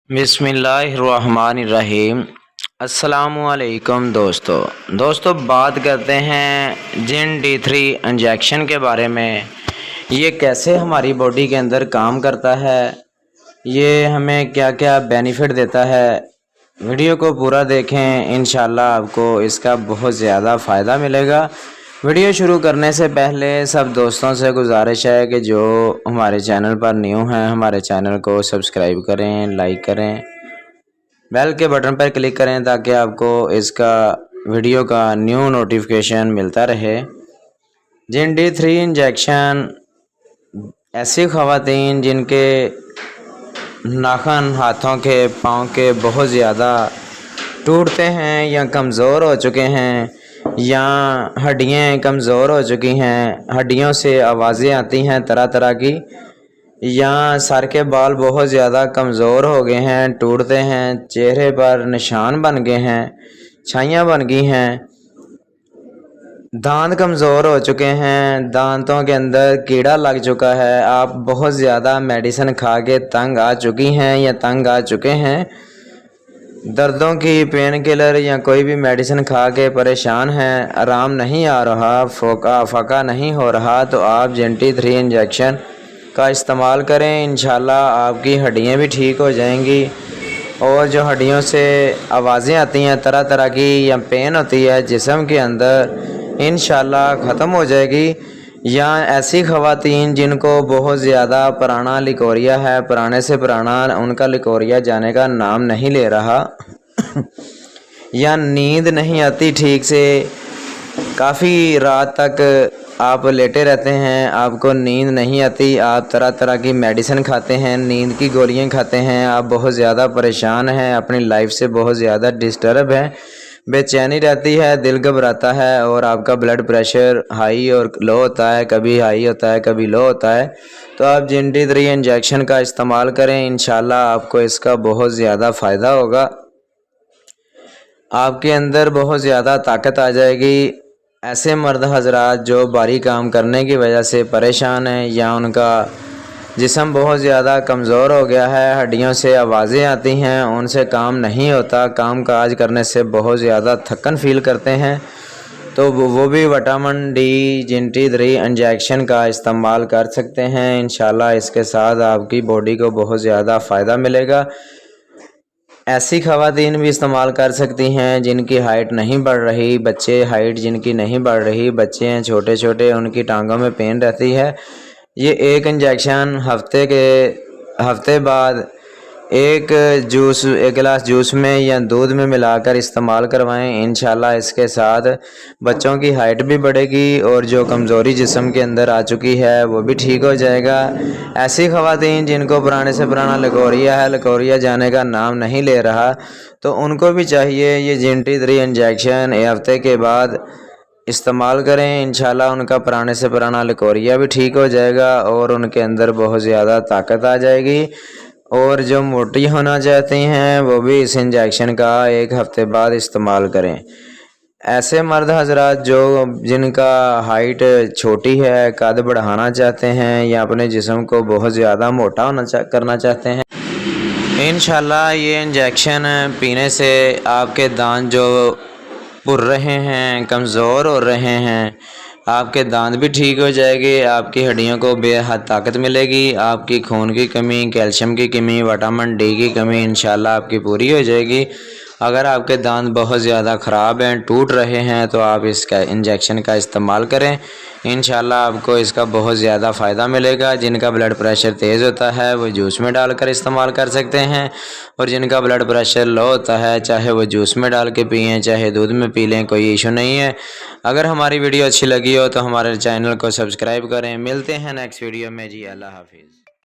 बिस्मिल्लाहिर्रहमानिर्रहीम। अस्सलामुअलैकुम दोस्तों बात करते हैं जिन D3 इंजेक्शन के बारे में। ये कैसे हमारी बॉडी के अंदर काम करता है, ये हमें क्या क्या बेनिफिट देता है। वीडियो को पूरा देखें, इंशाल्लाह आपको इसका बहुत ज़्यादा फ़ायदा मिलेगा। वीडियो शुरू करने से पहले सब दोस्तों से गुजारिश है कि जो हमारे चैनल पर न्यू हैं हमारे चैनल को सब्सक्राइब करें, लाइक करें, बेल के बटन पर क्लिक करें ताकि आपको इसका वीडियो का न्यू नोटिफिकेशन मिलता रहे। जिन D3 इंजेक्शन ऐसी ख़वातीन जिनके नाखून हाथों के पाँव के बहुत ज़्यादा टूटते हैं या कमज़ोर हो चुके हैं या हड्डियाँ कमज़ोर हो चुकी हैं, हड्डियों से आवाज़ें आती हैं तरह तरह की, या सर के बाल बहुत ज़्यादा कमज़ोर हो गए हैं, टूटते हैं, चेहरे पर निशान बन गए हैं, छाइयाँ बन गई हैं, दांत कमज़ोर हो चुके हैं, दांतों के अंदर कीड़ा लग चुका है, आप बहुत ज़्यादा मेडिसिन खा के तंग आ चुकी हैं या तंग आ चुके हैं, दर्दों की पेन किलर या कोई भी मेडिसिन खा के परेशान हैं, आराम नहीं आ रहा, फका नहीं हो रहा, तो आप JNT3 इंजेक्शन का इस्तेमाल करें। इंशाल्लाह आपकी हड्डियां भी ठीक हो जाएंगी और जो हड्डियों से आवाज़ें आती हैं तरह तरह की या पेन होती है जिस्म के अंदर, इंशाल्लाह ख़त्म हो जाएगी। या ऐसी ख़वातीन जिनको बहुत ज़्यादा पुराना लिकोरिया है, पुराने से पुराना उनका लिकोरिया जाने का नाम नहीं ले रहा या नींद नहीं आती ठीक से, काफ़ी रात तक आप लेटे रहते हैं, आपको नींद नहीं आती, आप तरह तरह की मेडिसिन खाते हैं, नींद की गोलियां खाते हैं, आप बहुत ज़्यादा परेशान हैं, अपनी लाइफ से बहुत ज़्यादा डिस्टर्ब हैं, बेचैनी रहती है, दिल घबराता है और आपका ब्लड प्रेशर हाई और लो होता है, कभी हाई होता है कभी लो होता है, तो आप JNT3 इंजेक्शन का इस्तेमाल करें। इंशाल्लाह आपको इसका बहुत ज़्यादा फ़ायदा होगा, आपके अंदर बहुत ज़्यादा ताकत आ जाएगी। ऐसे मर्द हजरात जो भारी काम करने की वजह से परेशान हैं या उनका जिस्म बहुत ज़्यादा कमज़ोर हो गया है, हड्डियों से आवाज़ें आती हैं, उनसे काम नहीं होता, काम काज करने से बहुत ज़्यादा थकन फील करते हैं, तो वो भी विटामिन D JNT3 इंजेक्शन का इस्तेमाल कर सकते हैं। इंशाल्लाह इसके साथ आपकी बॉडी को बहुत ज़्यादा फ़ायदा मिलेगा। ऐसी ख़वातीन भी इस्तेमाल कर सकती हैं जिनकी हाइट नहीं बढ़ रही, बच्चे हाइट जिनकी नहीं बढ़ रही, बच्चे हैं छोटे छोटे, उनकी टांगों में पेन रहती है। ये एक इंजेक्शन हफ्ते बाद एक गिलास जूस में या दूध में मिलाकर इस्तेमाल करवाएं। इंशाल्लाह इसके साथ बच्चों की हाइट भी बढ़ेगी और जो कमज़ोरी जिस्म के अंदर आ चुकी है वो भी ठीक हो जाएगा। ऐसी ख़वातीन जिनको पुराने से पुराना लिकोरिया है, लिकोरिया जाने का नाम नहीं ले रहा, तो उनको भी चाहिए ये JNT3 इंजेक्शन हफ्ते के बाद इस्तेमाल करें। इंशाल्लाह उनका पुराने से पुराना लिकोरिया भी ठीक हो जाएगा और उनके अंदर बहुत ज़्यादा ताकत आ जाएगी। और जो मोटी होना चाहती हैं वो भी इस इंजेक्शन का एक हफ्ते बाद इस्तेमाल करें। ऐसे मर्द हजरात जिनका हाइट छोटी है, कद बढ़ाना चाहते हैं या अपने जिस्म को बहुत ज़्यादा मोटा करना चाहते हैं, इंशाल्लाह ये इंजेक्शन पीने से आपके दांत जो पुर रहे हैं, कमज़ोर हो रहे हैं, आपके दांत भी ठीक हो जाएंगे, आपकी हड्डियों को बेहद ताकत मिलेगी, आपकी खून की कमी, कैल्शियम की कमी, विटामिन D की कमी इंशाल्लाह आपकी पूरी हो जाएगी। अगर आपके दांत बहुत ज़्यादा ख़राब हैं, टूट रहे हैं, तो आप इसका इंजेक्शन का इस्तेमाल करें। इंशाल्लाह आपको इसका बहुत ज़्यादा फ़ायदा मिलेगा। जिनका ब्लड प्रेशर तेज़ होता है वो जूस में डालकर इस्तेमाल कर सकते हैं और जिनका ब्लड प्रेशर लो होता है चाहे वो जूस में डाल के पिएँ चाहे दूध में पी लें, कोई इशू नहीं है। अगर हमारी वीडियो अच्छी लगी हो तो हमारे चैनल को सब्सक्राइब करें। मिलते हैं नेक्स्ट वीडियो में जी। अल्लाह हाफिज़।